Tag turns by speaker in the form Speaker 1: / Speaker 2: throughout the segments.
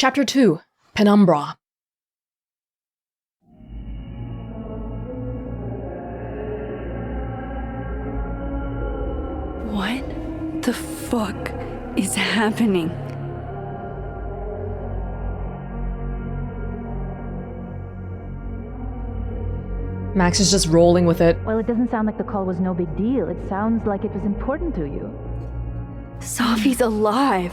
Speaker 1: Chapter 2, Penumbra.
Speaker 2: What the fuck is happening?
Speaker 1: Max is just rolling with it.
Speaker 3: Well, it doesn't sound like the call was no big deal. It sounds like it was important to you.
Speaker 2: Safi's alive.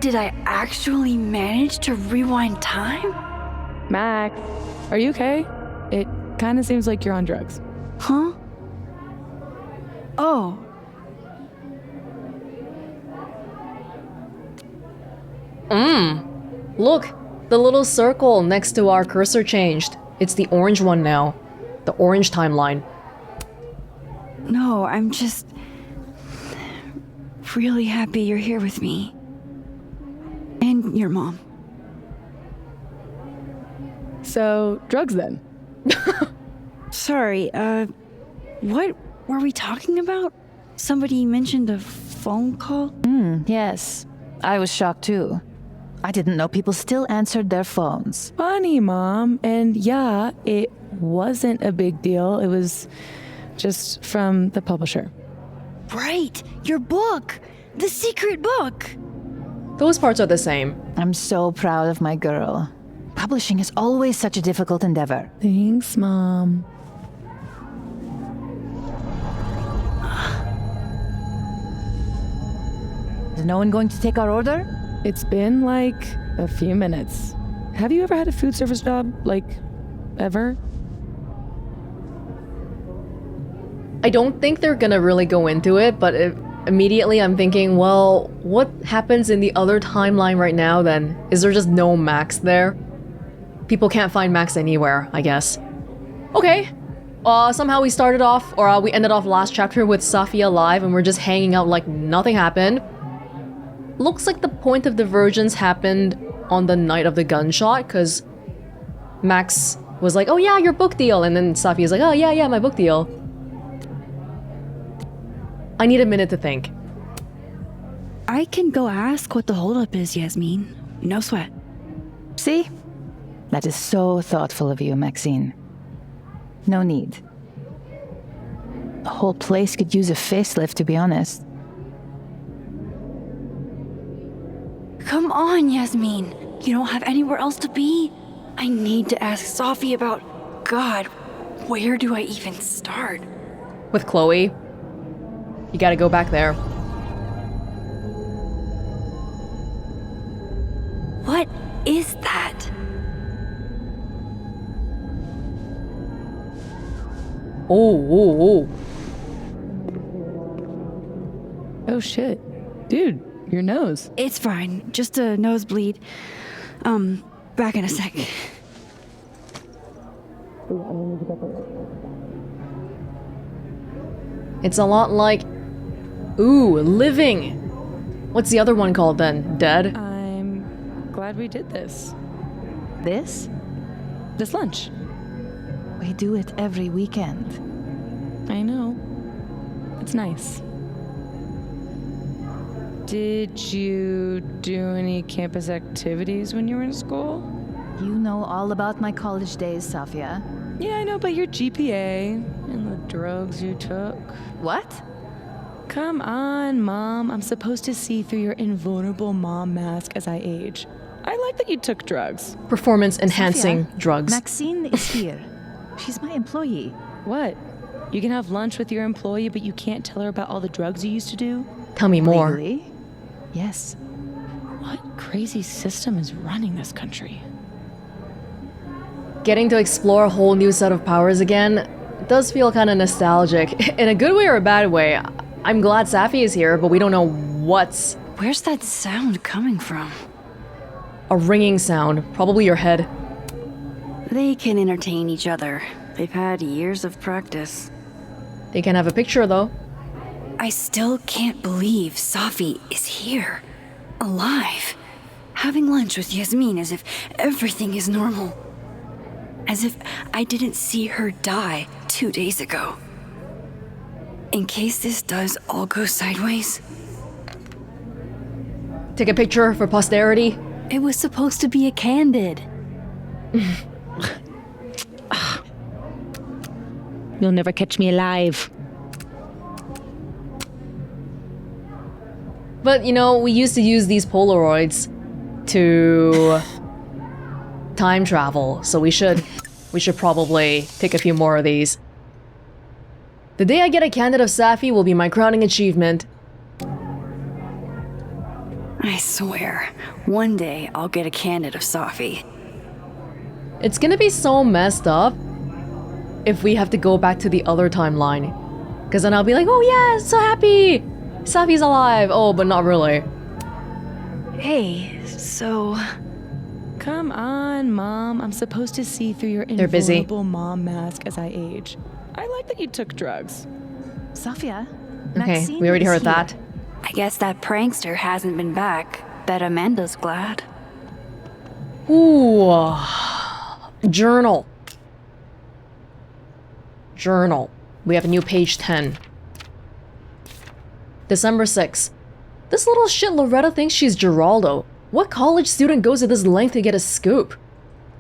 Speaker 2: Did I actually manage to rewind time?
Speaker 4: Max, are you okay? It kind of seems like you're on drugs.
Speaker 2: Huh? Oh.
Speaker 1: Look, the little circle next to our cursor changed. It's the orange one now. The orange timeline.
Speaker 2: No, I'm just really happy you're here with me. And your mom.
Speaker 4: So, drugs then?
Speaker 2: Sorry, what were we talking about? Somebody mentioned a phone call?
Speaker 3: Yes. I was shocked too. I didn't know people still answered their phones.
Speaker 4: Funny, Mom. And yeah, it wasn't a big deal. It was just from the publisher.
Speaker 2: Right, your book! The secret book!
Speaker 1: Those parts are the same.
Speaker 3: I'm so proud of my girl. Publishing is always such a difficult endeavor.
Speaker 4: Thanks, Mom.
Speaker 3: Is no one going to take our order?
Speaker 4: It's been like a few minutes. Have you ever had a food service job? Like, ever?
Speaker 1: I don't think they're gonna really go into it, but immediately I'm thinking, well, what happens in the other timeline right now then? Is there just no Max there? People can't find Max anywhere, I guess. Okay. Somehow we started off, or we ended off last chapter with Safi alive and we're just hanging out like nothing happened. Looks like the point of divergence happened on the night of the gunshot, because Max was like, oh yeah, your book deal, and then Safi is like, oh yeah, my book deal. I need a minute to think.
Speaker 2: I can go ask what the holdup is, Yasmin. No sweat.
Speaker 3: See? That is so thoughtful of you, Maxine. No need. The whole place could use a facelift, to be honest.
Speaker 2: Come on, Yasmin. You don't have anywhere else to be? I need to ask Safi about... God, where do I even start?
Speaker 1: With Chloe. You gotta go back there.
Speaker 2: What is that?
Speaker 1: Oh.
Speaker 4: Oh shit. Dude, your nose.
Speaker 2: It's fine. Just a nosebleed. Back in a sec.
Speaker 1: It's a lot like... Ooh, living! What's the other one called then? Dead?
Speaker 4: I'm glad we did this.
Speaker 3: This?
Speaker 4: This lunch.
Speaker 3: We do it every weekend.
Speaker 4: I know. It's nice. Did you do any campus activities when you were in school?
Speaker 3: You know all about my college days, Safia.
Speaker 4: Yeah, I know, but your GPA and the drugs you took.
Speaker 3: What?
Speaker 4: Come on, Mom. I'm supposed to see through your invulnerable mom mask as I age. I like that you took drugs.
Speaker 1: Performance-enhancing
Speaker 3: Safia,
Speaker 1: drugs.
Speaker 3: Maxine is here. She's my employee.
Speaker 4: What? You can have lunch with your employee, but you can't tell her about all the drugs you used to do?
Speaker 1: Tell me more.
Speaker 3: Legally? Yes.
Speaker 4: What crazy system is running this country?
Speaker 1: Getting to explore a whole new set of powers again does feel kind of nostalgic. In a good way or a bad way. I'm glad Safi is here, but we don't know what's...
Speaker 2: Where's that sound coming from?
Speaker 1: A ringing sound. Probably your head.
Speaker 2: They can entertain each other. They've had years of practice.
Speaker 1: They can have a picture, though.
Speaker 2: I still can't believe Safi is here. Alive. Having lunch with Yasmin as if everything is normal. As if I didn't see her die 2 days ago. In case this does all go sideways.
Speaker 1: Take a picture for posterity.
Speaker 2: It was supposed to be a candid.
Speaker 4: You'll never catch me alive.
Speaker 1: But, you know, we used to use these Polaroids to time travel, so we should probably take a few more of these. The day I get a candid of Safi will be my crowning achievement.
Speaker 2: I swear, one day I'll get a candid of Safi.
Speaker 1: It's gonna be so messed up if we have to go back to the other timeline. Because then I'll be like, oh yeah, so happy! Safi's alive! Oh, but not really.
Speaker 2: Hey, so...
Speaker 4: Come on, Mom. I'm supposed to see through your
Speaker 1: They're busy.
Speaker 4: invulnerable mom mask as I age. I like that you took drugs.
Speaker 3: Sophia?
Speaker 1: Okay,
Speaker 3: Maxine
Speaker 1: we already
Speaker 3: is
Speaker 1: heard
Speaker 3: here.
Speaker 1: that.
Speaker 2: I guess that prankster hasn't been back. Bet Amanda's glad.
Speaker 1: Ooh. Journal. Journal. We have a new page 10. December 6th. This little shit Loretta thinks she's Geraldo. What college student goes to this length to get a scoop?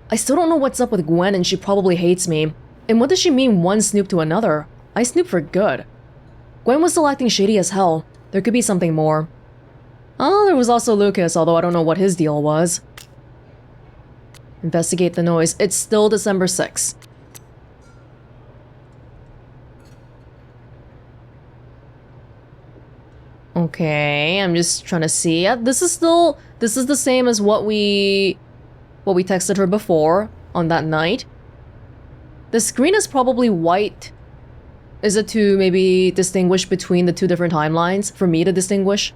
Speaker 1: I still don't know what's up with Gwen, and she probably hates me. And what does she mean one snoop to another? I snoop for good. Gwen was still acting shady as hell. There could be something more. Oh, there was also Lucas, although I don't know what his deal was. Investigate the noise. It's still December 6th. Okay, I'm just trying to see. Yeah, this is the same as what we texted her before on that night. The screen is probably white. Is it to maybe distinguish between the two different timelines? For me to distinguish?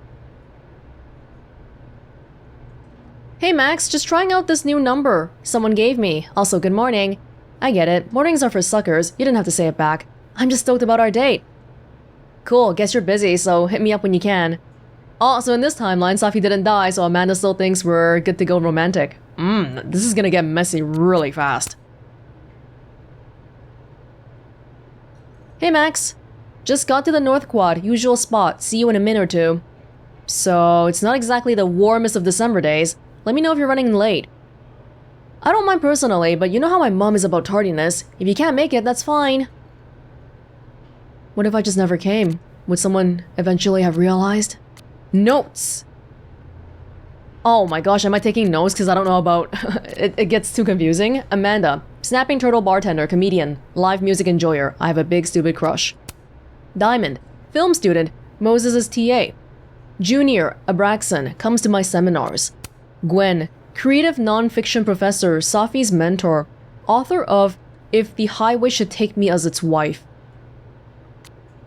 Speaker 1: Hey Max, just trying out this new number someone gave me. Also, good morning. I get it. Mornings are for suckers. You didn't have to say it back. I'm just stoked about our date. Cool, guess you're busy, so hit me up when you can. Also, in this timeline, Safi didn't die, so Amanda still thinks we're good to go romantic. This is gonna get messy really fast. Hey Max. Just got to the North Quad, usual spot. See you in a minute or two. So, it's not exactly the warmest of December days. Let me know if you're running late. I don't mind personally, but you know how my mom is about tardiness. If you can't make it, that's fine. What if I just never came? Would someone eventually have realized? Notes! Oh my gosh, am I taking notes because I don't know about... it gets too confusing. Amanda. Snapping turtle bartender, comedian, live music enjoyer. I have a big stupid crush. Diamond. Film student. Moses' TA. Junior. Abraxan. Comes to my seminars. Gwen. Creative non-fiction professor. Safi's mentor. Author of If the Highway Should Take Me as Its Wife.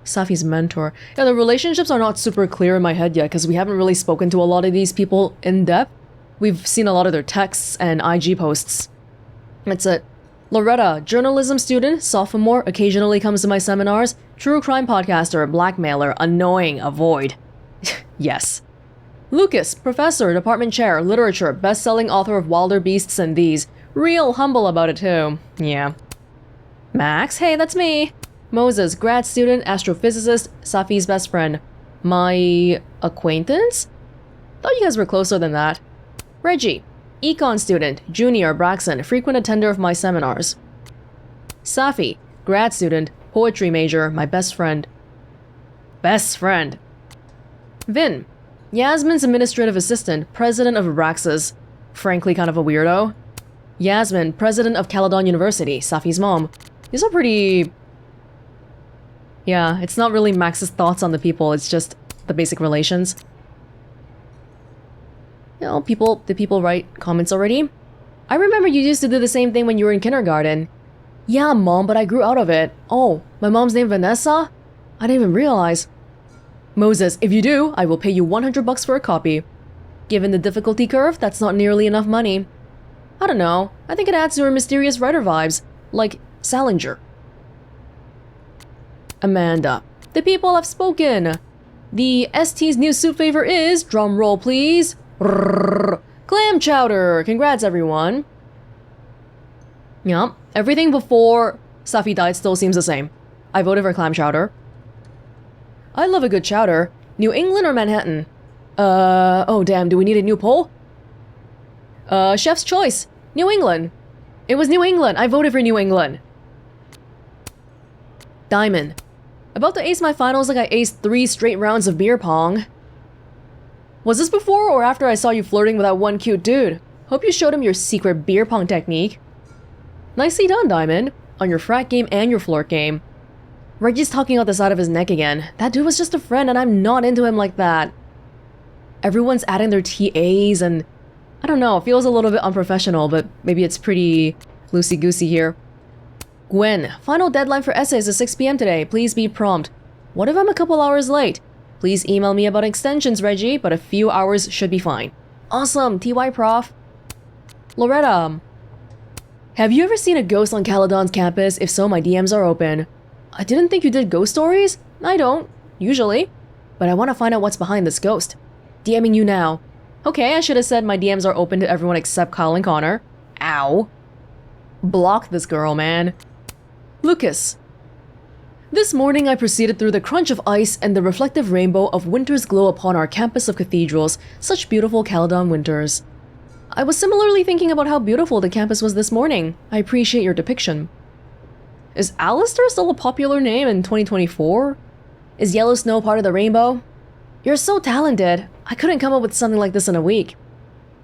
Speaker 1: Safi's mentor. Yeah, the relationships are not super clear in my head yet because we haven't really spoken to a lot of these people in depth. We've seen a lot of their texts and IG posts. That's it. Loretta, journalism student, sophomore, occasionally comes to my seminars, true crime podcaster, blackmailer, annoying, avoid. Yes. Lucas, professor, department chair, literature, best-selling author of Wilder Beasts and These. Real humble about it too. Yeah. Max, hey, that's me. Moses, grad student, astrophysicist, Safi's best friend. My acquaintance? Thought you guys were closer than that. Reggie, econ student, junior, Braxton, frequent attender of my seminars. Safi, grad student, poetry major, my best friend. Best friend. Vinh, Yasmin's administrative assistant, president of Abraxas. Frankly, kind of a weirdo. Yasmin, president of Caledon University, Safi's mom. These are pretty... Yeah, it's not really Max's thoughts on the people, it's just the basic relations. You know, did people write comments already? I remember you used to do the same thing when you were in kindergarten. Yeah, Mom, but I grew out of it. Oh, my mom's name Vanessa? I didn't even realize. Moses, if you do, I will pay you $100 for a copy. Given the difficulty curve, that's not nearly enough money. I don't know, I think it adds to her mysterious writer vibes, like Salinger. Amanda. The people have spoken. The ST's new soup flavor is, drum roll please, clam chowder. Congrats everyone. Yeah, everything before Safi died still seems the same. I voted for clam chowder. I love a good chowder. New England or Manhattan? Oh damn, do we need a new poll? Chef's choice. New England. It was New England. I voted for New England. Diamond. About to ace my finals like I aced 3 straight rounds of beer pong. Was this before or after I saw you flirting with that one cute dude? Hope you showed him your secret beer pong technique. Nicely done, Diamond. On your frat game and your flirt game. Reggie's talking out the side of his neck again. That dude was just a friend and I'm not into him like that. Everyone's adding their TAs and... I don't know, it feels a little bit unprofessional, but maybe it's pretty loosey-goosey here. Gwen, final deadline for essays is 6 p.m. today. Please be prompt. What if I'm a couple hours late? Please email me about extensions, Reggie, but a few hours should be fine. Awesome, TY Prof. Loretta. Have you ever seen a ghost on Caledon's campus? If so, my DMs are open. I didn't think you did ghost stories? I don't, usually. But I want to find out what's behind this ghost. DMing you now. Okay, I should have said my DMs are open to everyone except Kyle and Connor. Ow. Block this girl, man. Lucas. This morning I proceeded through the crunch of ice and the reflective rainbow of winter's glow upon our campus of cathedrals, such beautiful Caledon winters. I was similarly thinking about how beautiful the campus was this morning. I appreciate your depiction. Is Alistair still a popular name in 2024? Is yellow snow part of the rainbow? You're so talented. I couldn't come up with something like this in a week.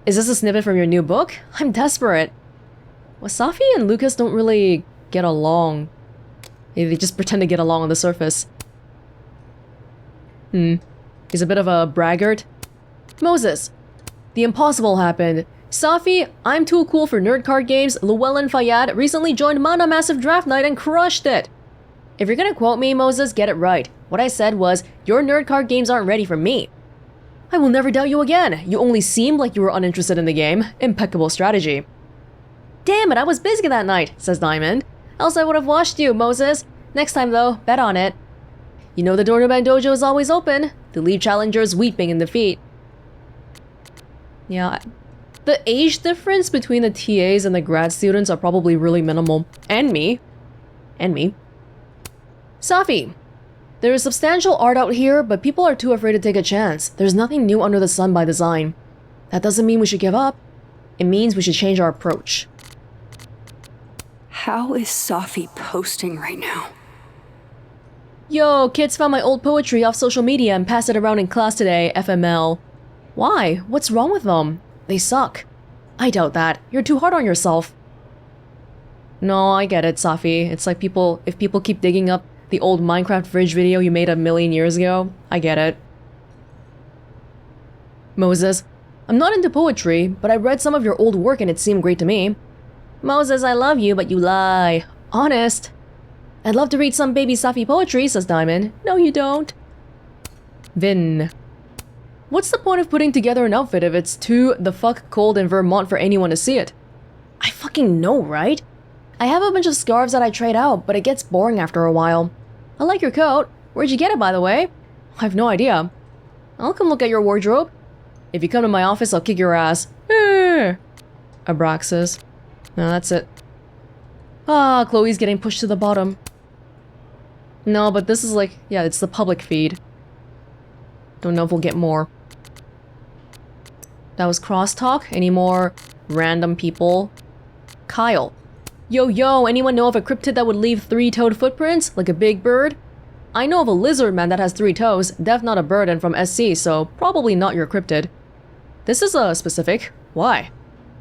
Speaker 1: Is this a snippet from your new book? I'm desperate. Well, Safi and Lucas don't really get along. They just pretend to get along on the surface. He's a bit of a braggart. Moses. The impossible happened. Safi, I'm too cool for nerd card games. Llewellyn Fayyad recently joined Mana Massive Draft Night and crushed it. If you're gonna quote me, Moses, get it right. What I said was, your nerd card games aren't ready for me. I will never doubt you again. You only seemed like you were uninterested in the game. Impeccable strategy. Damn it, I was busy that night, says Diamond. Else I would have watched you, Moses. Next time though, bet on it. You know the door to my dojo is always open. The lead challengers weeping in defeat. Yeah, the age difference between the TAs and the grad students are probably really minimal. And me. Safi. There is substantial art out here, but people are too afraid to take a chance. There's nothing new under the sun by design. That doesn't mean we should give up. It means we should change our approach.
Speaker 2: How is Safi posting right now?
Speaker 1: Yo, kids found my old poetry off social media and passed it around in class today, FML. Why? What's wrong with them? They suck. I doubt that. You're too hard on yourself. No, I get it, Safi. It's like if people keep digging up the old Minecraft fridge video you made 1,000,000 years ago, I get it. Moses, I'm not into poetry, but I read some of your old work and it seemed great to me. Moses, I love you, but you lie. Honest. I'd love to read some baby Safi poetry, says Diamond. No, you don't. Vinh. What's the point of putting together an outfit if it's too the fuck cold in Vermont for anyone to see it? I fucking know, right? I have a bunch of scarves that I trade out, but it gets boring after a while. I like your coat. Where'd you get it, by the way? I have no idea. I'll come look at your wardrobe. If you come to my office, I'll kick your ass. Abraxas. No, that's it. Ah, Chloe's getting pushed to the bottom. No, but this is like, yeah, it's the public feed. Don't know if we'll get more. That was crosstalk. Any more random people? Kyle. Yo, anyone know of a cryptid that would leave 3-toed footprints? Like a big bird? I know of a lizard man that has 3 toes. Def not a bird and from SC, so probably not your cryptid. This is specific. Why?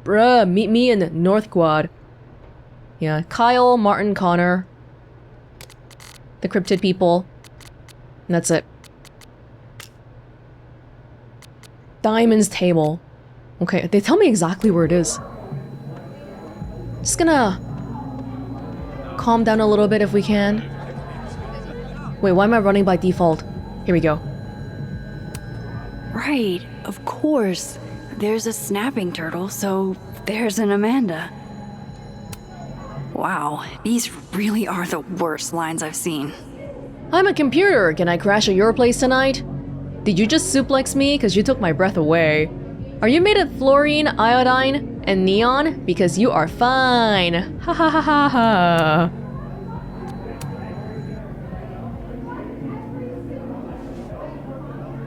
Speaker 1: Bruh, meet me in North Quad. Yeah, Kyle, Martin, Connor. The cryptid people. And that's it. Diamond's table. Okay, they tell me exactly where it is. Just gonna calm down a little bit if we can. Wait, why am I running by default? Here we go.
Speaker 2: Right, of course. There's a snapping turtle, so there's an Amanda. Wow, these really are the worst lines I've seen.
Speaker 1: I'm a computer. Can I crash at your place tonight? Did you just suplex me because you took my breath away? Are you made of fluorine, iodine, and neon? Because you are fine. Ha ha ha ha ha.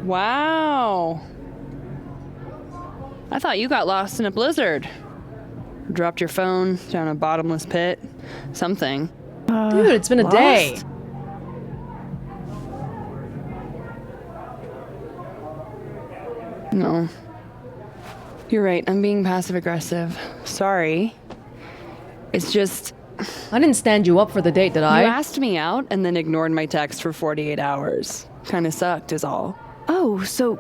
Speaker 4: Wow.
Speaker 5: I thought you got lost in a blizzard. Dropped your phone down a bottomless pit. Something.
Speaker 1: Dude, it's been a day.
Speaker 5: Lost? No. You're right, I'm being passive-aggressive. Sorry. It's just...
Speaker 1: I didn't stand you up for the date, did I?
Speaker 5: You asked me out and then ignored my text for 48 hours. Kinda sucked is all.
Speaker 2: Oh, so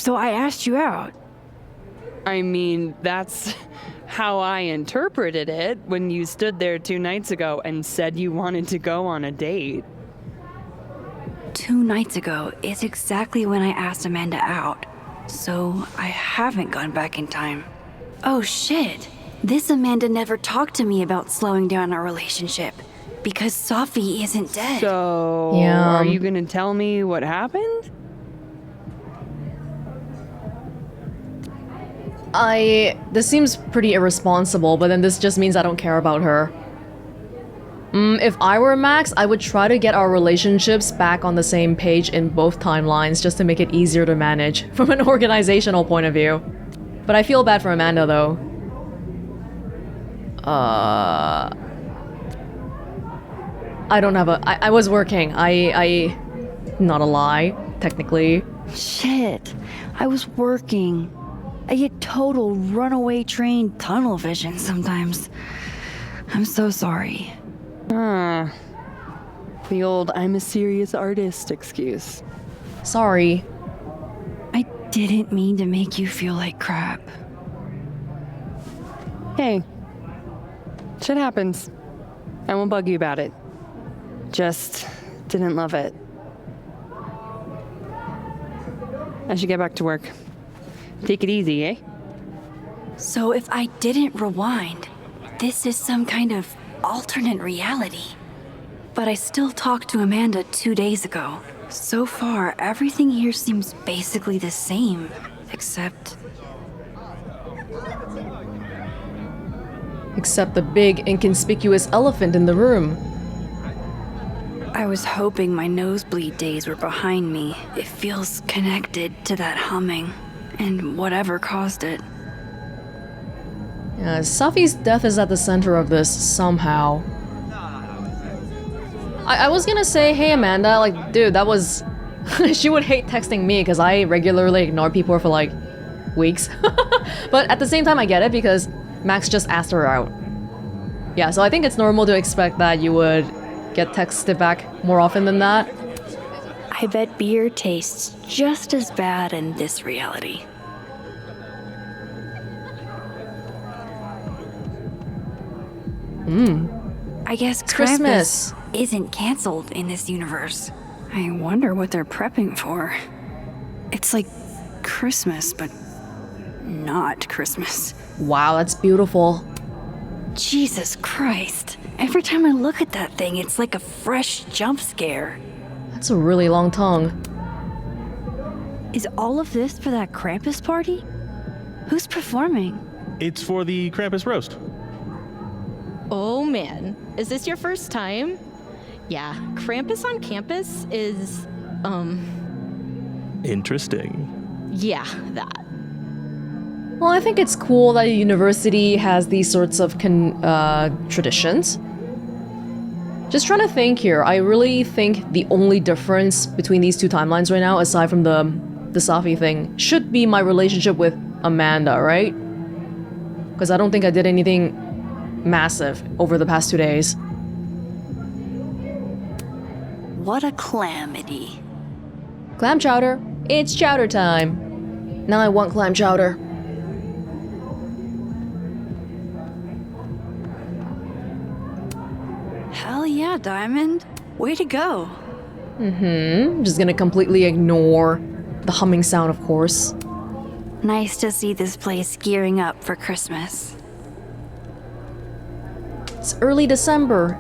Speaker 2: I asked you out.
Speaker 5: I mean, that's how I interpreted it when you stood there 2 nights ago and said you wanted to go on a date.
Speaker 2: 2 nights ago is exactly when I asked Amanda out. So I haven't gone back in time. Oh shit. This Amanda never talked to me about slowing down our relationship. Because Safi isn't dead.
Speaker 5: So,
Speaker 1: Yeah.
Speaker 5: Are you gonna tell me what happened?
Speaker 1: This seems pretty irresponsible, but then this just means I don't care about her. If I were Max, I would try to get our relationships back on the same page in both timelines just to make it easier to manage from an organizational point of view. But I feel bad for Amanda though. I don't have a... I was working. Not a lie, technically.
Speaker 2: Shit. I was working. I get total runaway train tunnel vision sometimes. I'm so sorry.
Speaker 5: The old I'm a serious artist excuse.
Speaker 1: Sorry.
Speaker 2: I didn't mean to make you feel like crap.
Speaker 5: Hey. Shit happens. I won't bug you about it. Just didn't love it. I should get back to work. Take it easy, eh?
Speaker 2: So if I didn't rewind, this is some kind of alternate reality. But I still talked to Amanda 2 days ago. So far, everything here seems basically the same, except
Speaker 1: the big, inconspicuous elephant in the room.
Speaker 2: I was hoping my nosebleed days were behind me. It feels connected to that humming, and whatever caused it.
Speaker 1: Yeah, Safi's death is at the center of this somehow. I was gonna say, hey Amanda, like, dude, that was... She would hate texting me because I regularly ignore people for like weeks. But at the same time I get it because Max just asked her out. Yeah, so I think it's normal to expect that you would get texted back more often than that.
Speaker 2: I bet beer tastes just as bad in this reality. I guess
Speaker 1: It's Christmas.
Speaker 2: Krampus isn't canceled in this universe. I wonder what they're prepping for. It's like Christmas, but not Christmas.
Speaker 1: Wow, that's beautiful.
Speaker 2: Jesus Christ. Every time I look at that thing, it's like a fresh jump scare.
Speaker 1: That's a really long tongue.
Speaker 2: Is all of this for that Krampus party? Who's performing?
Speaker 6: It's for the Krampus roast.
Speaker 7: Oh man, is this your first time? Yeah, Krampus on campus is,
Speaker 6: Interesting.
Speaker 7: yeah, that.
Speaker 1: Well, I think it's cool that a university has these sorts of traditions. Just trying to think here, I really think the only difference between these two timelines right now, aside from the Safi thing, should be my relationship with Amanda, right? Because I don't think I did anything massive over the past 2 days.
Speaker 2: What a calamity.
Speaker 1: Clam chowder. It's chowder time. Now I want clam chowder.
Speaker 2: Hell yeah, Diamond. Way to go.
Speaker 1: I'm just gonna completely ignore the humming sound, of course.
Speaker 2: Nice to see this place gearing up for Christmas.
Speaker 1: It's early December.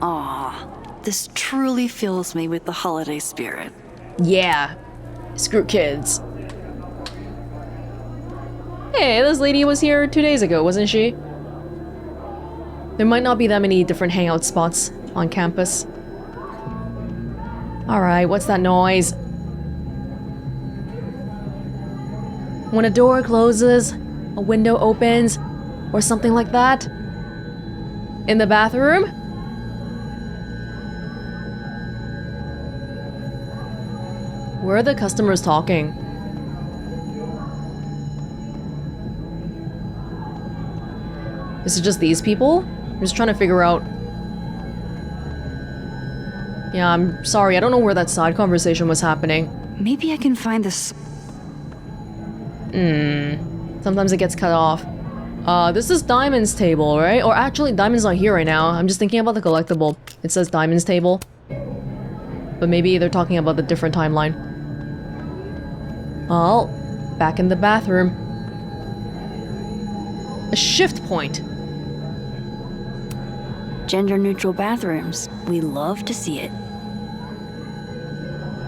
Speaker 2: Aw, this truly fills me with the holiday spirit.
Speaker 1: Yeah. Screw kids. Hey, this lady was here 2 days ago, wasn't she? There might not be that many different hangout spots on campus. Alright, what's that noise? When a door closes, a window opens, or something like that. In the bathroom? Where are the customers talking? Is it just these people? I'm just trying to figure out. Yeah, I'm sorry, I don't know where that side conversation was happening.
Speaker 2: Maybe I can find this.
Speaker 1: Sometimes it gets cut off. This is Diamond's table, right? Or actually, Diamond's not here right now. I'm just thinking about the collectible. It says Diamond's table. But maybe they're talking about the different timeline. Well, back in the bathroom. A shift point.
Speaker 2: Gender-neutral bathrooms. We love to see it.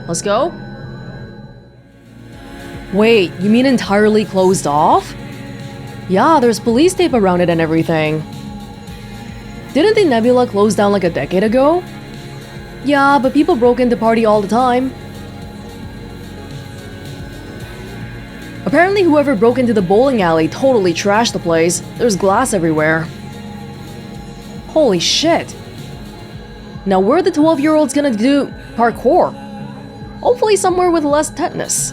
Speaker 1: Let's go. Wait, you mean entirely closed off? Yeah, there's police tape around it and everything. Didn't the nebula close down like a decade ago? Yeah, but people broke in to party all the time. Apparently whoever broke into the bowling alley totally trashed the place. There's glass everywhere. Holy shit. Now where are the 12-year-olds gonna do parkour? Hopefully somewhere with less tetanus.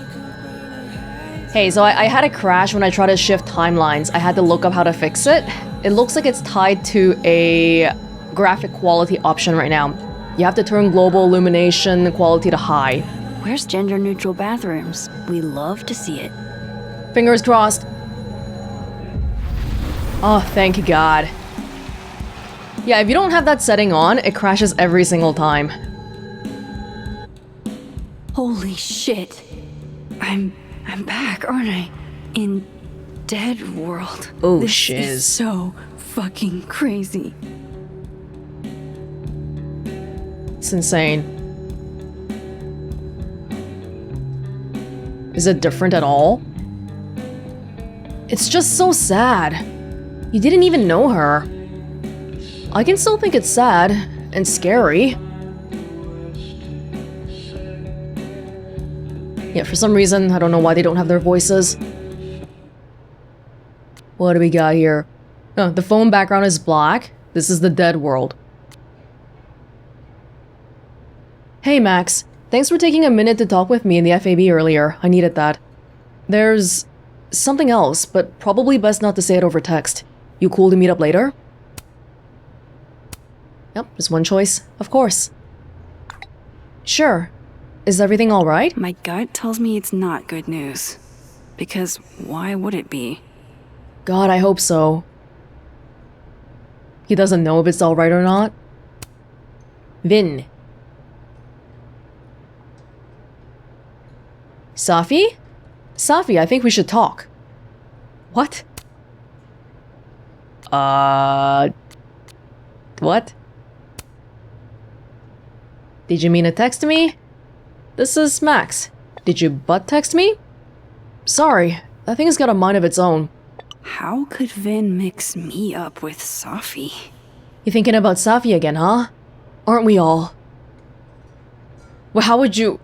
Speaker 1: Hey, so I had a crash when I tried to shift timelines. I had to look up how to fix it. It looks like it's tied to a graphic quality option right now. You have to turn global illumination quality to high.
Speaker 2: Where's gender-neutral bathrooms? We love to see it.
Speaker 1: Fingers crossed. Oh, thank God. Yeah, if you don't have that setting on, it crashes every single time.
Speaker 2: Holy shit. I'm back, aren't I? In Dead World.
Speaker 1: Oh,
Speaker 2: this
Speaker 1: shiz.
Speaker 2: is so fucking crazy.
Speaker 1: It's insane. Is it different at all? It's just so sad. You didn't even know her. I can still think it's sad and scary. Yeah, for some reason, I don't know why they don't have their voices. What do we got here? Oh, the phone background is black. This is the Dead World. Hey Max, thanks for taking a minute to talk with me in the FAB earlier. I needed that. There's something else, but probably best not to say it over text. You cool to meet up later? Yep, just one choice, of course. Sure. Is everything alright?
Speaker 2: My gut tells me it's not good news. Because why would it be?
Speaker 1: God, I hope so. He doesn't know if it's alright or not. Vinh. Safi? Safi, I think we should talk. What? What? Did you mean to text me? This is Max. Did you butt text me? Sorry, that thing's got a mind of its own.
Speaker 2: How could Vinh mix me up with Safi?
Speaker 1: You thinking about Safi again, huh? Aren't we all? Well, how would you...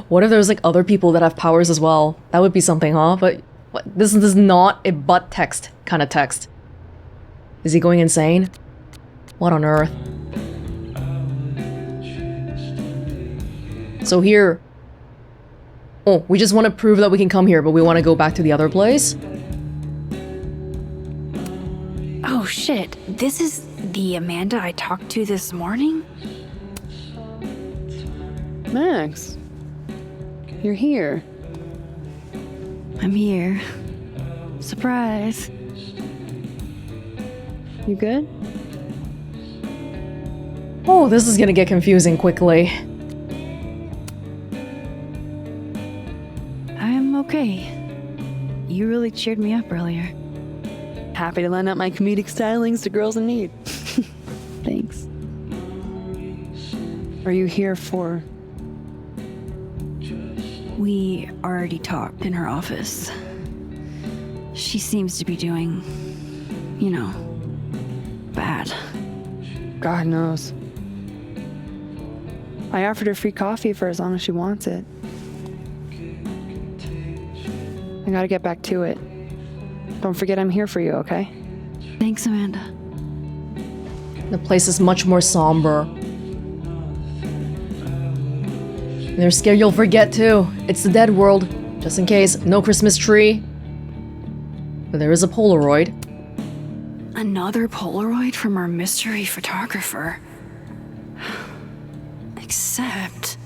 Speaker 1: What if there's like other people that have powers as well? That would be something, huh? But what? This is not a butt text kind of text. Is he going insane? What on earth? So here... Oh, we just want to prove that we can come here, but we want to go back to the other place?
Speaker 2: Oh shit, this is the Amanda I talked to this morning?
Speaker 5: Max, you're here.
Speaker 2: I'm here. Surprise.
Speaker 5: You good?
Speaker 1: Oh, this is gonna get confusing quickly.
Speaker 2: I'm okay. You really cheered me up earlier.
Speaker 5: Happy to lend out my comedic stylings to girls in need.
Speaker 2: Thanks.
Speaker 5: Are you here for...
Speaker 2: We already talked in her office. She seems to be doing, you know, bad.
Speaker 5: God knows. I offered her free coffee for as long as she wants it.
Speaker 8: I gotta get back to it. Don't forget I'm here for you, okay?
Speaker 2: Thanks, Amanda.
Speaker 1: The place is much more somber. They're scared you'll forget too. It's the dead world. Just in case, no Christmas tree. But there is a Polaroid.
Speaker 2: Another Polaroid from our mystery photographer. Except...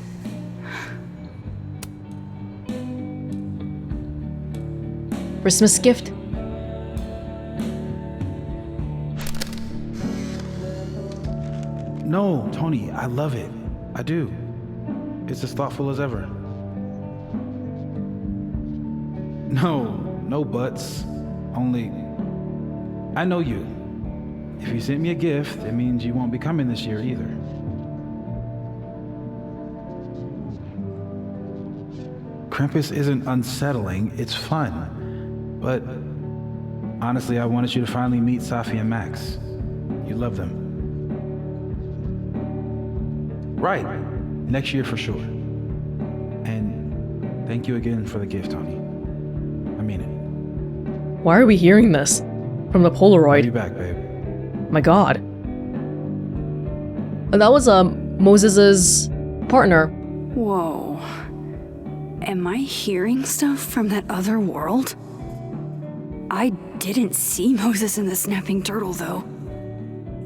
Speaker 1: Christmas gift.
Speaker 9: No, Tony, I love it. I do. It's as thoughtful as ever. No buts. Only, I know you. If you sent me a gift, it means you won't be coming this year either. Krampus isn't unsettling, it's fun. But honestly, I wanted you to finally meet Safi and Max. You love them. Right. Next year for sure. And thank you again for the gift, Tony. I mean it.
Speaker 1: Why are we hearing this? From the Polaroid.
Speaker 9: I'll be back, babe.
Speaker 1: My god. And that was Moses's partner.
Speaker 2: Whoa. Am I hearing stuff from that other world? I didn't see Moses in the snapping turtle, though.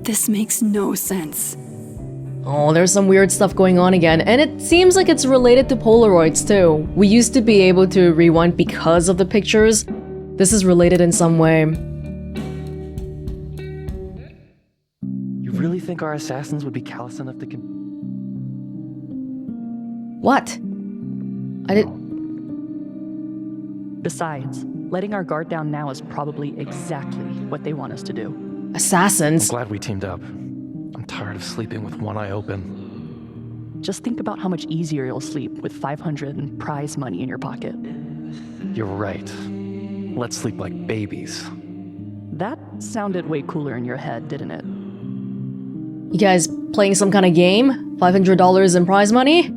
Speaker 2: This makes no sense.
Speaker 1: Oh, there's some weird stuff going on again, and it seems like it's related to Polaroids too. We used to be able to rewind because of the pictures. This is related in some way.
Speaker 10: You really think our assassins would be callous enough to
Speaker 1: What? I did.
Speaker 11: Besides, letting our guard down now is probably exactly what they want us to do.
Speaker 1: Assassins?
Speaker 10: I'm glad we teamed up. I'm tired of sleeping with one eye open.
Speaker 11: Just think about how much easier you'll sleep with 500 in prize money in your pocket.
Speaker 10: You're right. Let's sleep like babies.
Speaker 11: That sounded way cooler in your head, didn't it?
Speaker 1: You guys playing some kind of game? $500 in prize money?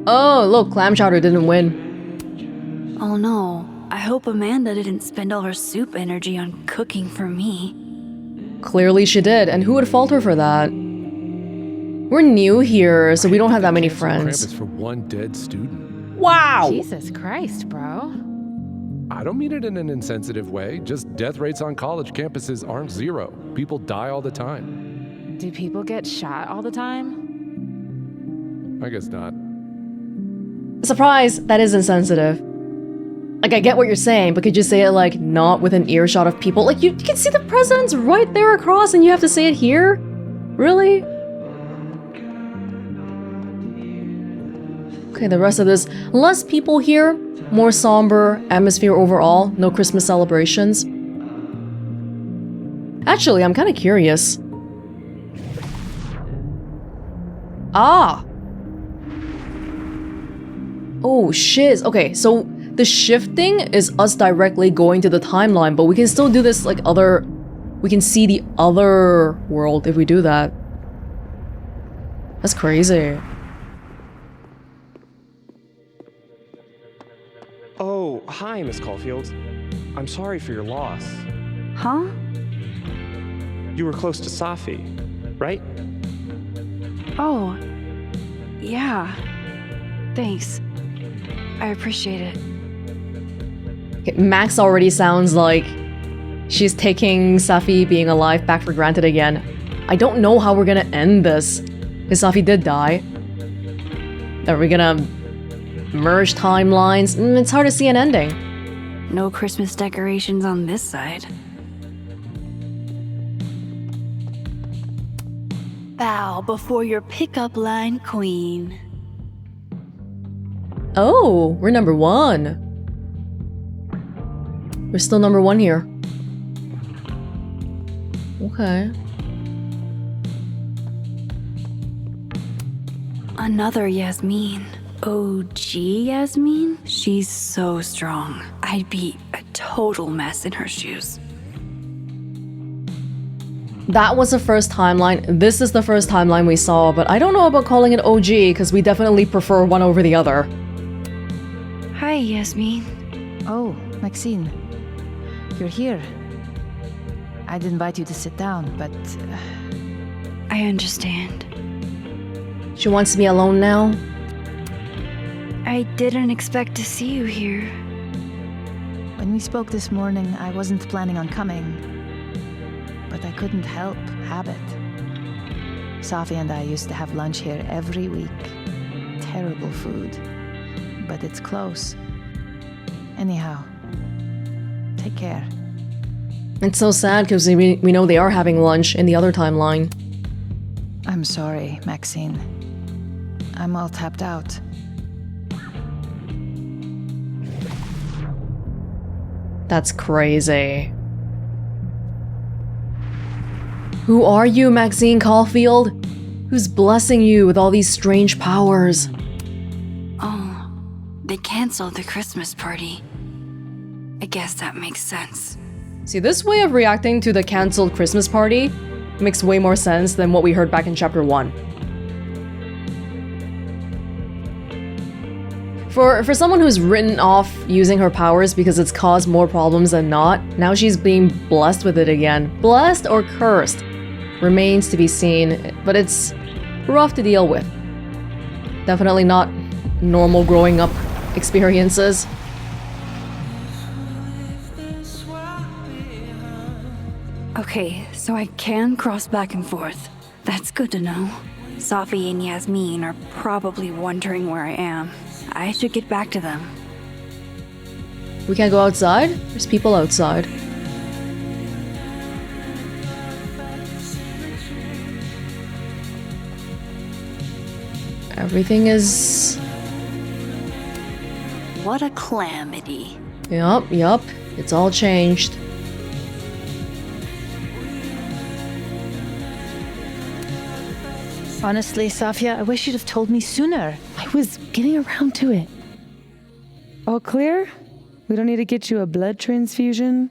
Speaker 1: Oh, look, Clam Chowder didn't win.
Speaker 2: Oh no, I hope Amanda didn't spend all her soup energy on cooking for me.
Speaker 1: Clearly she did, and who would fault her for that? We're new here, so we don't have that many friends.
Speaker 12: Krampus for one dead student.
Speaker 1: Wow!
Speaker 13: Jesus Christ, bro.
Speaker 12: I don't mean it in an insensitive way, just death rates on college campuses aren't zero. People die all the time.
Speaker 13: Do people get shot all the time?
Speaker 12: I guess not.
Speaker 1: Surprise, that is insensitive. Like, I get what you're saying, but could you say it, like, not with an earshot of people? Like, you can see the president's right there across and you have to say it here? Really? Okay, the rest of this, less people here, more somber atmosphere overall, no Christmas celebrations. Actually, I'm kind of curious. Ah! Oh, shiz. Okay, so the shifting is us directly going to the timeline, but we can still do this like other... We can see the other world if we do that. That's crazy.
Speaker 14: Oh, hi, Miss Caulfield. I'm sorry for your loss.
Speaker 2: Huh?
Speaker 14: You were close to Safi, right?
Speaker 2: Oh, yeah. Thanks. I appreciate it.
Speaker 1: Okay, Max already sounds like she's taking Safi being alive back for granted again. I don't know how we're gonna end this, because Safi did die. Are we gonna merge timelines? It's hard to see an ending.
Speaker 2: No Christmas decorations on this side. Bow before your pickup line queen.
Speaker 1: Oh, we're number one. We're still number one here. Okay.
Speaker 2: Another Yasmin. OG Yasmin? She's so strong. I'd be a total mess in her shoes.
Speaker 1: That was the first timeline. This is the first timeline we saw, but I don't know about calling it OG because we definitely prefer one over the other.
Speaker 2: Hi, Yasmin.
Speaker 3: Oh, Maxine. You're here. I'd invite you to sit down, but...
Speaker 2: I understand.
Speaker 1: She wants to be alone now?
Speaker 2: I didn't expect to see you here.
Speaker 3: When we spoke this morning, I wasn't planning on coming. But I couldn't help habit. Safi and I used to have lunch here every week. Terrible food. But it's close. Anyhow, take care.
Speaker 1: It's so sad because we know they are having lunch in the other timeline.
Speaker 3: I'm sorry, Maxine. I'm all tapped out.
Speaker 1: That's crazy. Who are you, Maxine Caulfield? Who's blessing you with all these strange powers?
Speaker 2: Oh, they canceled the Christmas party. I guess that makes sense.
Speaker 1: See, this way of reacting to the cancelled Christmas party makes way more sense than what we heard back in chapter 1. For someone who's written off using her powers because it's caused more problems than not, now she's being blessed with it again. Blessed or cursed remains to be seen, but it's rough to deal with. Definitely not normal growing up experiences.
Speaker 2: Okay, so I can cross back and forth. That's good to know. Safi and Yasmin are probably wondering where I am. I should get back to them.
Speaker 1: We can't go outside? There's people outside. Everything is...
Speaker 2: What a calamity.
Speaker 1: Yup. It's all changed.
Speaker 3: Honestly, Safia, I wish you'd have told me sooner.
Speaker 4: I was getting around to it. All clear? We don't need to get you a blood transfusion?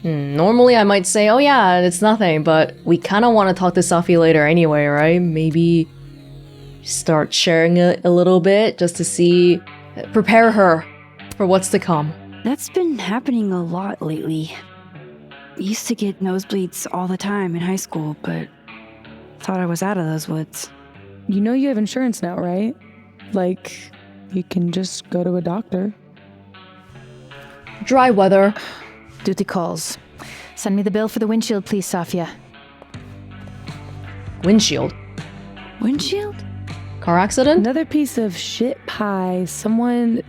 Speaker 1: Normally I might say, oh yeah, it's nothing, but we kind of want to talk to Safi later anyway, right? Maybe start sharing it a little bit just to see, prepare her for what's to come.
Speaker 2: That's been happening a lot lately. Used to get nosebleeds all the time in high school, but thought I was out of those woods.
Speaker 4: You know you have insurance now, right? Like, you can just go to a doctor.
Speaker 1: Dry weather.
Speaker 3: Duty calls. Send me the bill for the windshield, please, Safia.
Speaker 1: Windshield?
Speaker 2: Windshield?
Speaker 1: Car accident?
Speaker 4: Another piece of shit pie. Someone...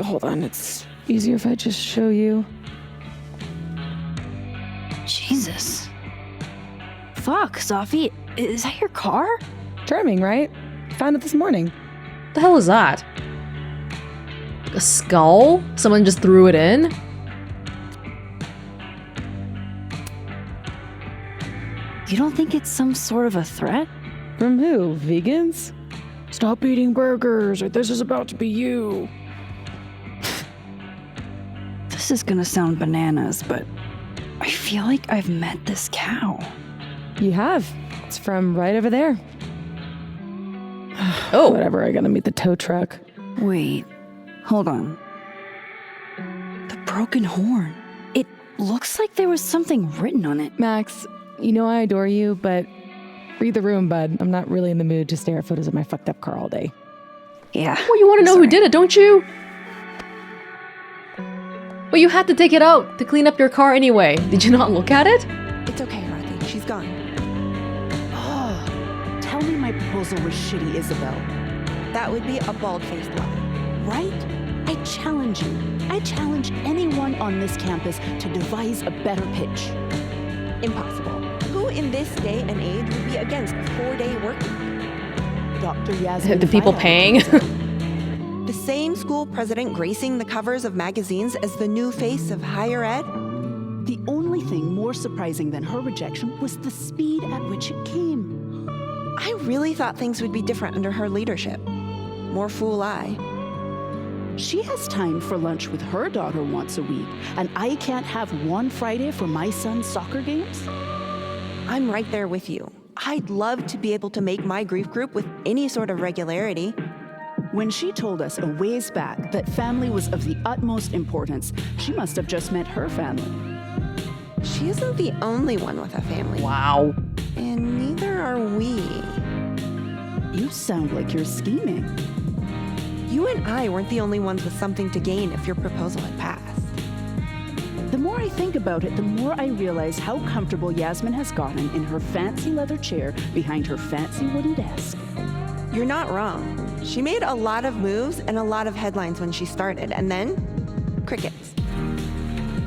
Speaker 4: Hold on, it's easier if I just show you.
Speaker 2: Jesus. Fuck, Safi. Is that your car?
Speaker 4: Charming, right? Found it this morning.
Speaker 1: The hell is that? A skull? Someone just threw it in?
Speaker 2: You don't think it's some sort of a threat?
Speaker 4: From who? Vegans? Stop eating burgers, or this is about to be you.
Speaker 2: This is gonna sound bananas, but I feel like I've met this cow.
Speaker 4: You have. It's from right over there.
Speaker 1: Oh.
Speaker 4: Whatever, I gotta meet the tow truck.
Speaker 2: Wait, hold on. The broken horn. It looks like there was something written on it.
Speaker 4: Max, you know I adore you, but read the room, bud. I'm not really in the mood to stare at photos of my fucked up car all day.
Speaker 2: Yeah.
Speaker 1: Well, you want to know who did it, don't you? But you had to take it out to clean up your car anyway. Did you not look at it?
Speaker 15: It's okay, Rocky. She's gone. Oh, tell me my proposal was shitty, Isabel. That would be a bald-faced lie, right? I challenge you. I challenge anyone on this campus to devise a better pitch. Impossible. Who in this day and age would be against a 4-day work week? Dr. Yasmin.
Speaker 1: The people paying.
Speaker 15: The same school president gracing the covers of magazines as the new face of higher ed?
Speaker 16: The only thing more surprising than her rejection was the speed at which it came.
Speaker 15: I really thought things would be different under her leadership. More fool I.
Speaker 16: She has time for lunch with her daughter once a week, and I can't have one Friday for my son's soccer games?
Speaker 15: I'm right there with you.
Speaker 17: I'd love to be able to make my grief group with any sort of regularity.
Speaker 16: When she told us a ways back that family was of the utmost importance, she must have just meant her family.
Speaker 17: She isn't the only one with a family.
Speaker 1: Wow.
Speaker 17: And neither are we.
Speaker 16: You sound like you're scheming.
Speaker 17: You and I weren't the only ones with something to gain if your proposal had passed.
Speaker 16: The more I think about it, the more I realize how comfortable Yasmin has gotten in her fancy leather chair behind her fancy wooden desk.
Speaker 17: You're not wrong. She made a lot of moves and a lot of headlines when she started, and then crickets.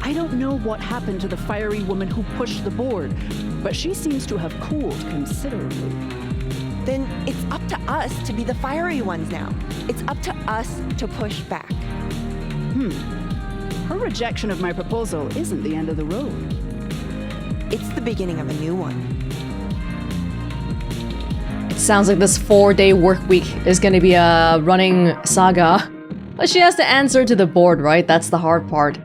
Speaker 16: I don't know what happened to the fiery woman who pushed the board, but she seems to have cooled considerably.
Speaker 17: Then it's up to us to be the fiery ones now. It's up to us to push back.
Speaker 16: Her rejection of my proposal isn't the end of the road.
Speaker 17: It's the beginning of a new one.
Speaker 1: It sounds like this 4-day work week is gonna be a running saga. But she has to answer to the board, right? That's the hard part.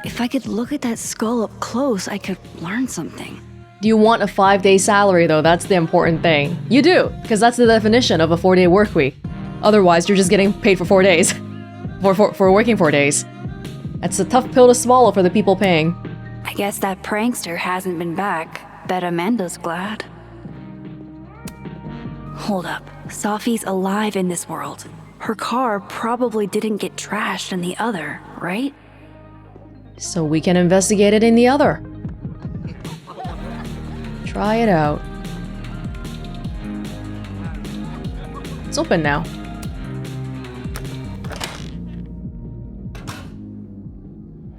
Speaker 2: If I could look at that skull up close, I could learn something.
Speaker 1: Do you want a 5-day salary though? That's the important thing. You do, because that's the definition of a 4-day work week. Otherwise, you're just getting paid for 4 days. For working 4 days. That's a tough pill to swallow for the people paying.
Speaker 2: I guess that prankster hasn't been back. Bet Amanda's glad. Hold up. Safi's alive in this world. Her car probably didn't get trashed in the other, right?
Speaker 1: So we can investigate it in the other. Try it out. It's open now.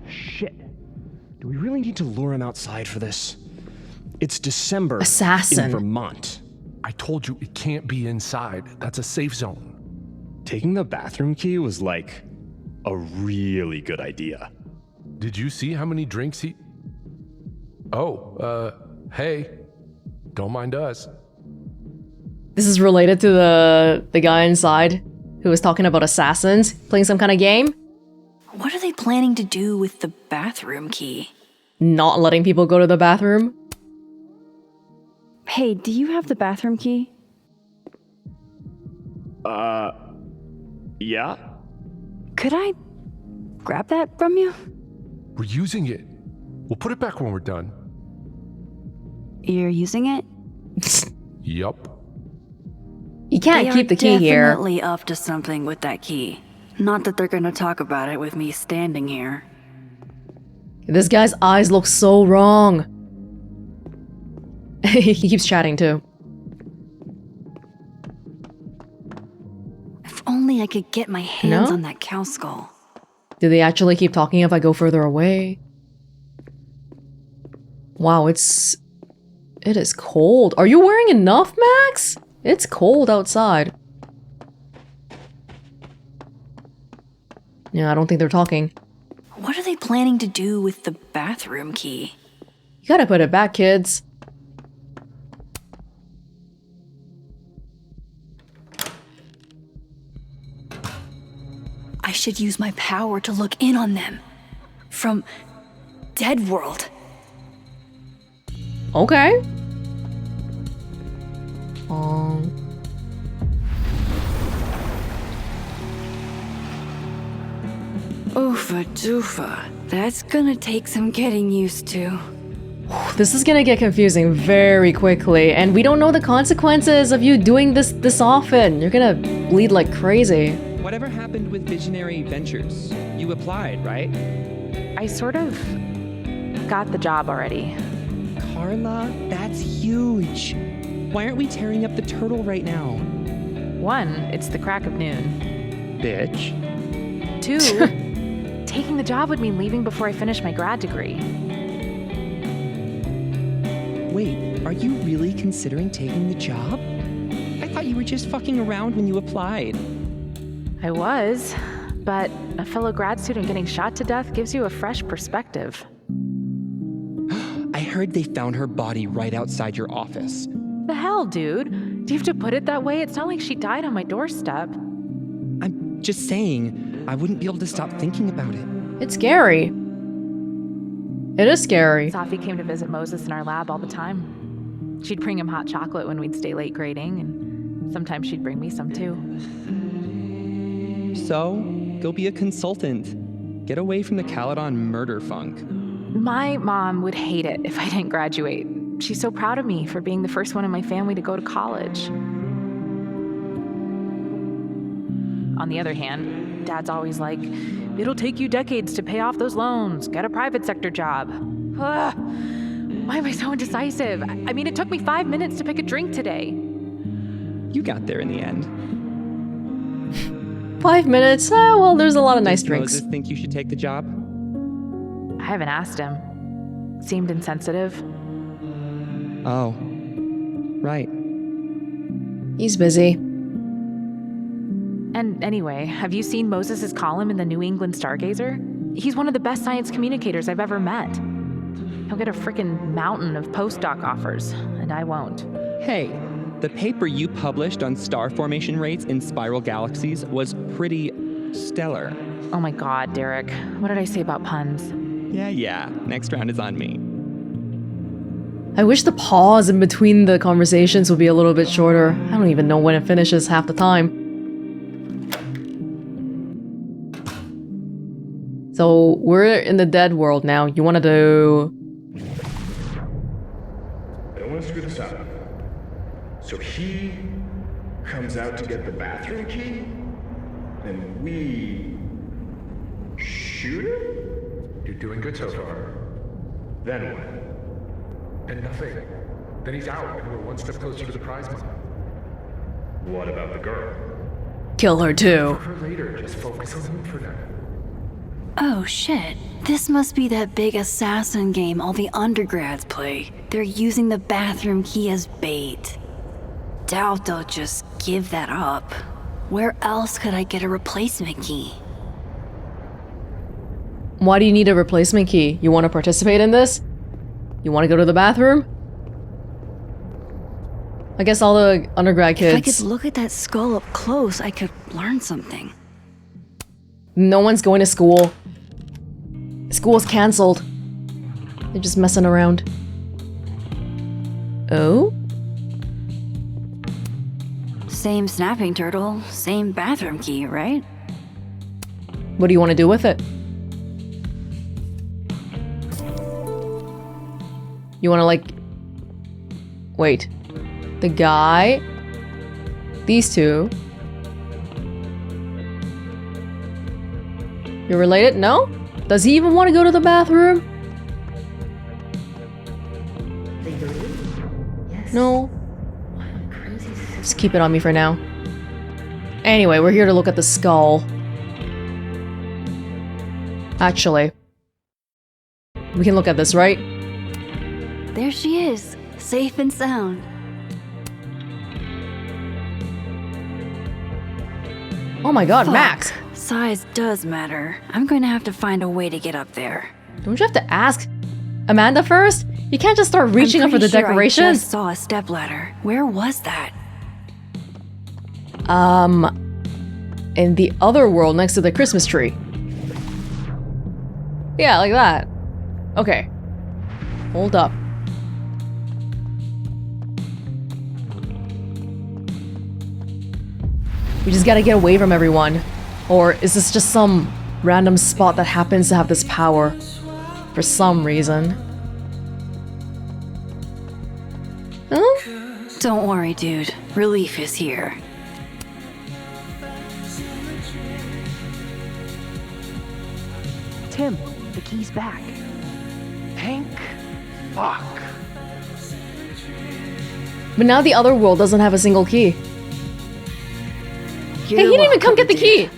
Speaker 14: Shit. Do we really need to lure him outside for this? It's December
Speaker 1: Assassin.
Speaker 14: in Vermont.
Speaker 12: I told you it can't be inside. That's a safe zone.
Speaker 14: Taking the bathroom key was like a really good idea.
Speaker 12: Did you see how many drinks he... Oh, hey. Don't mind us.
Speaker 1: This is related to the guy inside who was talking about assassins playing some kind of game.
Speaker 2: What are they planning to do with the bathroom key?
Speaker 1: Not letting people go to the bathroom.
Speaker 8: Hey, do you have the bathroom key?
Speaker 14: Yeah?
Speaker 8: Could I grab that from you?
Speaker 12: We're using it. We'll put it back when we're done.
Speaker 8: You're using it?
Speaker 12: Yup.
Speaker 1: You can't keep the key here.
Speaker 2: They're definitely up to something with that key. Not that they're gonna talk about it with me standing here.
Speaker 1: This guy's eyes look so wrong. He keeps chatting too.
Speaker 2: If only I could get my hands on that cow skull.
Speaker 1: Do they actually keep talking if I go further away? Wow, it is cold. Are you wearing enough, Max? It's cold outside. Yeah, I don't think they're talking.
Speaker 2: What are they planning to do with the bathroom key?
Speaker 1: You gotta put it back, kids.
Speaker 2: I should use my power to look in on them. From Dead World.
Speaker 1: Okay.
Speaker 2: Oofa doofa. That's gonna take some getting used to.
Speaker 1: This is gonna get confusing very quickly, and we don't know the consequences of you doing this often. You're gonna bleed like crazy.
Speaker 18: Whatever happened with Visionary Ventures? You applied, right?
Speaker 13: I sort of got the job already.
Speaker 18: Carla, that's huge. Why aren't we tearing up the turtle right now?
Speaker 13: 1, it's the crack of noon.
Speaker 18: Bitch.
Speaker 13: 2, taking the job would mean leaving before I finish my grad degree.
Speaker 18: Wait, are you really considering taking the job? I thought you were just fucking around when you applied.
Speaker 13: I was, but a fellow grad student getting shot to death gives you a fresh perspective.
Speaker 18: I heard they found her body right outside your office.
Speaker 13: The hell, dude? Do you have to put it that way? It's not like she died on my doorstep.
Speaker 18: I'm just saying, I wouldn't be able to stop thinking about it.
Speaker 1: It's scary. It is scary.
Speaker 13: Safi came to visit Moses in our lab all the time. She'd bring him hot chocolate when we'd stay late grading, and sometimes she'd bring me some too.
Speaker 18: So, go be a consultant. Get away from the Caledon murder funk.
Speaker 13: My mom would hate it if I didn't graduate. She's so proud of me for being the first one in my family to go to college. On the other hand, Dad's always like, it'll take you decades to pay off those loans. Get a private sector job. Ugh. Why am I so indecisive? I mean, it took me 5 minutes to pick a drink today.
Speaker 18: You got there in the end.
Speaker 1: 5 minutes? Well, there's a lot of nice drinks.
Speaker 18: Does Moses think you should take the job?
Speaker 13: I haven't asked him. Seemed insensitive.
Speaker 18: Oh. Right.
Speaker 1: He's busy.
Speaker 13: And anyway, have you seen Moses' column in the New England Stargazer? He's one of the best science communicators I've ever met. He'll get a frickin' mountain of postdoc offers, and I won't.
Speaker 18: Hey, the paper you published on star formation rates in spiral galaxies was pretty stellar.
Speaker 13: Oh my god, Derek. What did I say about puns?
Speaker 18: Yeah. Next round is on me.
Speaker 1: I wish the pause in between the conversations would be a little bit shorter. I don't even know when it finishes half the time. So, we're in the dead world now. You want to do...
Speaker 19: I don't want to screw this up. So he comes out to get the bathroom key, and we shoot him?
Speaker 20: You're doing good so far.
Speaker 19: Then what?
Speaker 20: And nothing. Then he's out, and we're one step closer to the prize money.
Speaker 19: What about the girl?
Speaker 1: Kill her too.
Speaker 20: For her later, just focus on him for now.
Speaker 2: Oh shit. This must be that big assassin game all the undergrads play. They're using the bathroom key as bait. Doubt they'll just give that up. Where else could I get a replacement key?
Speaker 1: Why do you need a replacement key? You want to participate in this? You want to go to the bathroom? I guess all the undergrad kids...
Speaker 2: If I could look at that skull up close, I could learn something.
Speaker 1: No one's going to school. School's cancelled. They're just messing around. Oh?
Speaker 2: Same snapping turtle, same bathroom key, right?
Speaker 1: What do you want to do with it? You want to, like... Wait. The guy... These two... You're related? No? Does he even want to go to the bathroom? No? Just keep it on me for now. Anyway, we're here to look at the skull. Actually. We can look at this, right?
Speaker 2: There she is, safe and sound.
Speaker 1: Oh my god,
Speaker 2: Fuck.
Speaker 1: Max!
Speaker 2: Size does matter. I'm going to have to find a way to get up there.
Speaker 1: Don't you have to ask Amanda first? You can't just start reaching up for the decorations.
Speaker 2: I just saw a stepladder. Where was that?
Speaker 1: In the other world next to the Christmas tree. Yeah, like that. Okay. Hold up. We just gotta get away from everyone. Or is this just some random spot that happens to have this power? For some reason. Huh?
Speaker 2: Don't worry, dude. Relief is here.
Speaker 3: Tim, the key's back.
Speaker 14: Hank? Fuck.
Speaker 1: But now the other world doesn't have a single key. Hey, he didn't even come get the key!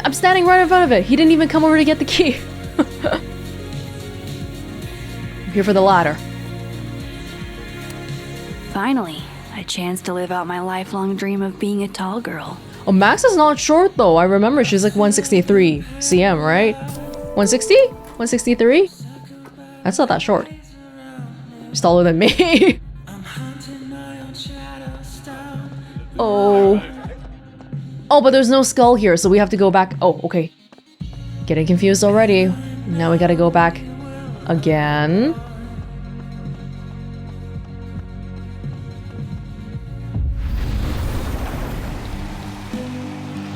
Speaker 1: I'm standing right in front of it. He didn't even come over to get the key. I'm here for the ladder.
Speaker 2: Finally, a chance to live out my lifelong dream of being a tall girl.
Speaker 1: Oh, Max is not short though. I remember she's like 163 cm, right? 160? 163? That's not that short. She's taller than me. Oh. Oh, but there's no skull here, so we have to go back. Oh, okay. Getting confused already. Now we gotta go back again.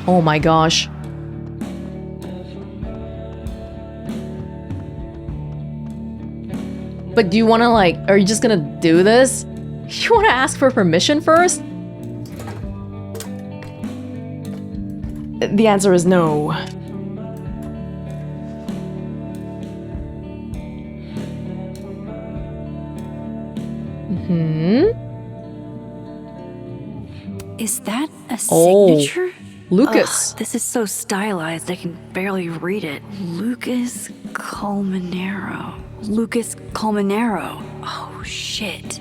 Speaker 1: Oh my gosh. But do you want to like, are you just gonna do this? You want to ask for permission first? The answer is no.
Speaker 2: Is that a signature?
Speaker 1: Lucas.
Speaker 2: Ugh, this is so stylized I can barely read it. Lucas Colmenero. Lucas Colmenero. Oh, shit.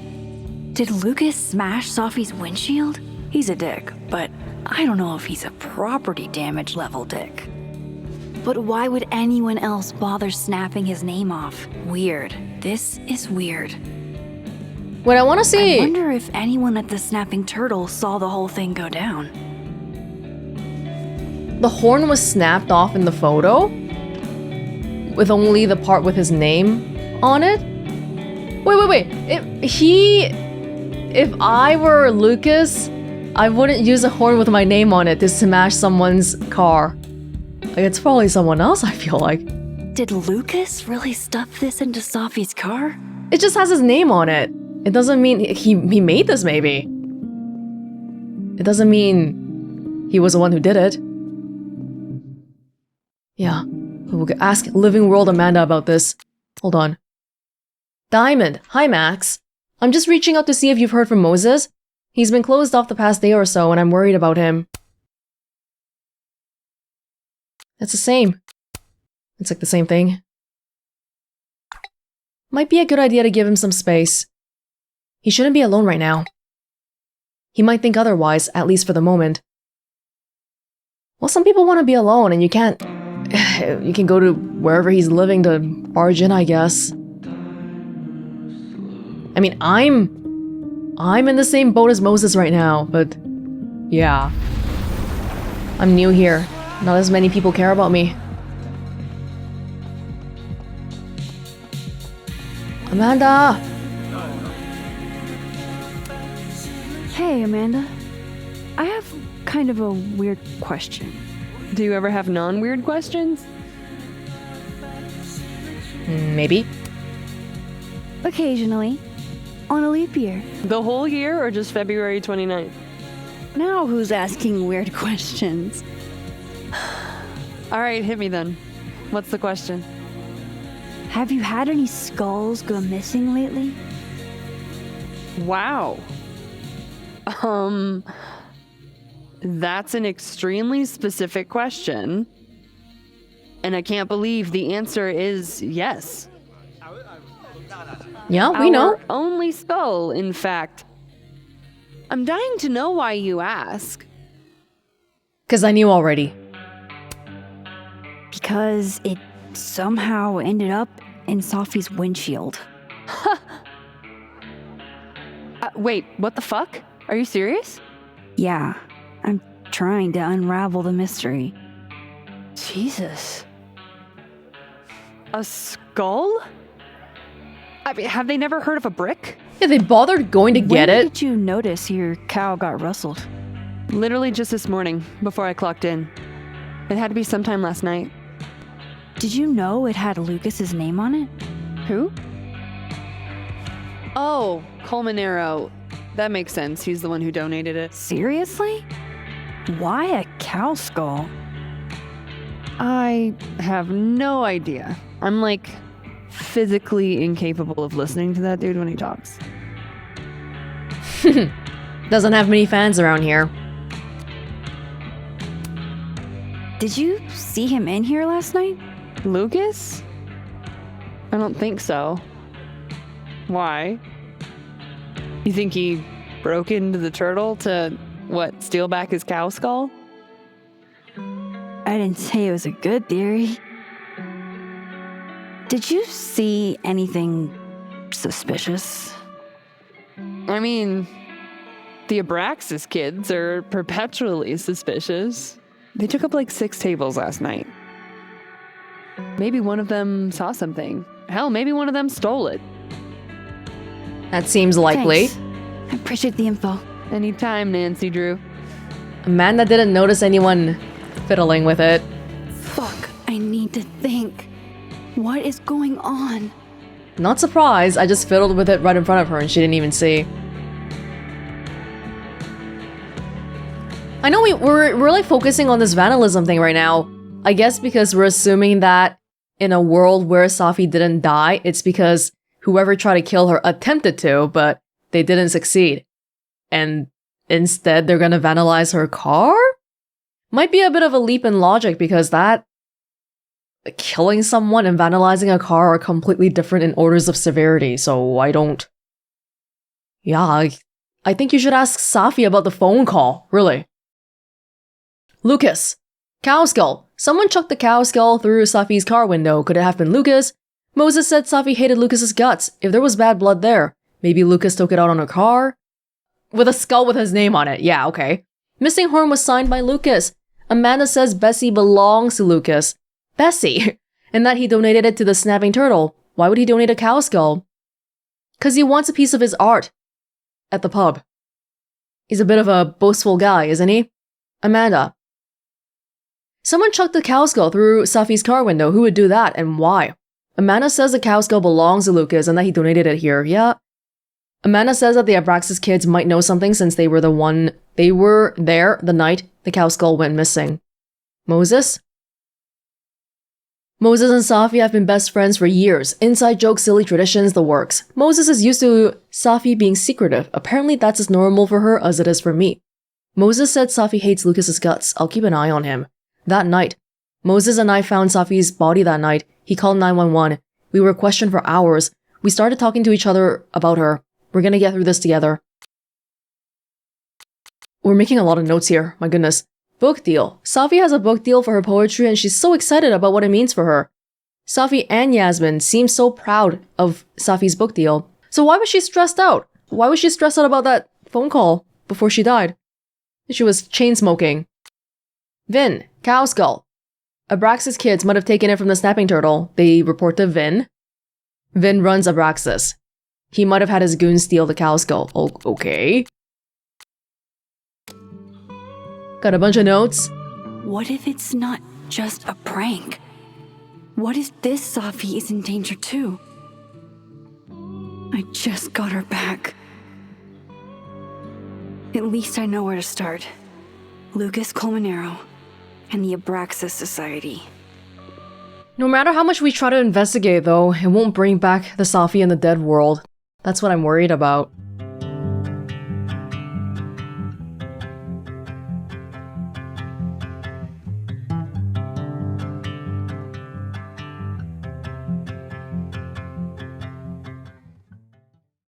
Speaker 2: Did Lucas smash Safi's windshield? He's a dick, but I don't know if he's a property damage level dick. But why would anyone else bother snapping his name off? Weird. This is weird.
Speaker 1: What I want to see.
Speaker 2: I wonder if anyone at the Snapping Turtle saw the whole thing go down.
Speaker 1: The horn was snapped off in the photo? With only the part with his name on it? Wait. If I were Lucas, I wouldn't use a horn with my name on it to smash someone's car. Like, it's probably someone else, I feel like.
Speaker 2: Did Lucas really stuff this into Safi's car?
Speaker 1: It just has his name on it. It doesn't mean he made this, maybe. It doesn't mean he was the one who did it. Yeah. We'll ask Living World Amanda about this. Hold on. Diamond. Hi, Max. I'm just reaching out to see if you've heard from Moses. He's been closed off the past day or so, and I'm worried about him. It's the same. It's like the same thing. Might be a good idea to give him some space. He shouldn't be alone right now. He might think otherwise, at least for the moment. Well, some people want to be alone, and you can't... You can go to wherever he's living to barge in, I guess. I mean, I'm in the same boat as Moses right now, but... Yeah. I'm new here. Not as many people care about me. Amanda!
Speaker 2: Hey, Amanda. I have kind of a weird question.
Speaker 5: Do you ever have non-weird questions?
Speaker 1: Maybe.
Speaker 2: Occasionally. On a leap year.
Speaker 5: The whole year or just February 29th?
Speaker 2: Now who's asking weird questions?
Speaker 5: Alright, hit me then. What's the question?
Speaker 2: Have you had any skulls go missing lately?
Speaker 5: Wow. That's an extremely specific question. And I can't believe the answer is yes.
Speaker 1: Yeah, we know.
Speaker 5: Our only skull, in fact. I'm dying to know why you ask.
Speaker 1: Because I knew already.
Speaker 2: Because it somehow ended up in Safi's windshield.
Speaker 5: Wait, what the fuck? Are you serious?
Speaker 2: Yeah, I'm trying to unravel the mystery.
Speaker 5: Jesus. A skull? I mean, have they never heard of a brick?
Speaker 1: Yeah, they bothered going to get it.
Speaker 2: When did you notice your cow got rustled?
Speaker 5: Literally just this morning, before I clocked in. It had to be sometime last night.
Speaker 2: Did you know it had Lucas's name on it?
Speaker 5: Who? Oh, Colmenero. That makes sense. He's the one who donated it.
Speaker 2: Seriously? Why a cow skull?
Speaker 5: I have no idea. I'm like physically incapable of listening to that dude when he talks.
Speaker 1: Doesn't have many fans around here.
Speaker 2: Did you see him in here last night?
Speaker 5: Lucas? I don't think so. Why? You think he broke into the turtle to, what, steal back his cow skull?
Speaker 2: I didn't say it was a good theory. Did you see anything suspicious?
Speaker 5: I mean, the Abraxas kids are perpetually suspicious. They took up like 6 tables last night. Maybe one of them saw something. Hell, maybe one of them stole it.
Speaker 1: That seems likely.
Speaker 2: Thanks. I appreciate the info.
Speaker 5: Anytime, Nancy Drew.
Speaker 1: Amanda didn't notice anyone fiddling with it.
Speaker 2: Fuck, I need to think. What is going on?
Speaker 1: Not surprised, I just fiddled with it right in front of her and she didn't even see. I know we're really focusing on this vandalism thing right now. I guess because we're assuming that in a world where Safi didn't die, it's because whoever tried to kill her attempted to, but they didn't succeed. And instead they're gonna vandalize her car? Might be a bit of a leap in logic because that killing someone and vandalizing a car are completely different in orders of severity, so I don't... Yeah, I think you should ask Safi about the phone call, really. Lucas. Cow skull. Someone chucked the cow skull through Safi's car window. Could it have been Lucas? Moses said Safi hated Lucas's guts. If there was bad blood there, maybe Lucas took it out on her car? With a skull with his name on it. Yeah, okay. Missing horn was signed by Lucas. Amanda says Bessie belongs to Lucas. Bessie? And that he donated it to the snapping turtle. Why would he donate a cow skull? 'Cause he wants a piece of his art. At the pub. He's a bit of a boastful guy, isn't he? Amanda. Someone chucked the cow skull through Safi's car window. Who would do that and why? Amanda says the cow skull belongs to Lucas and that he donated it here. Yeah. Amanda says that the Abraxas kids might know something since they were there the night the cow skull went missing. Moses? Moses and Safi have been best friends for years. Inside jokes, silly traditions, the works. Moses is used to Safi being secretive. Apparently that's as normal for her as it is for me. Moses said Safi hates Lucas's guts. I'll keep an eye on him. That night, Moses and I found Safi's body that night. He called 911. We were questioned for hours. We started talking to each other about her. We're gonna get through this together. We're making a lot of notes here, my goodness. Book deal. Safi has a book deal for her poetry and she's so excited about what it means for her. Safi and Yasmin seem so proud of Safi's book deal. So why was she stressed out? Why was she stressed out about that phone call before she died? She was chain smoking. Vinh, cow skull. Abraxas kids might have taken it from the snapping turtle. They report to Vinh. Vinh runs Abraxas. He might have had his goons steal the cow skull. Oh, okay. Got a bunch of notes.
Speaker 2: What if it's not just a prank? What if this Safi is in danger too? I just got her back. At least I know where to start. Lucas Colmenero and the Abraxas Society.
Speaker 1: No matter how much we try to investigate though, it won't bring back the Safi in the dead world. That's what I'm worried about.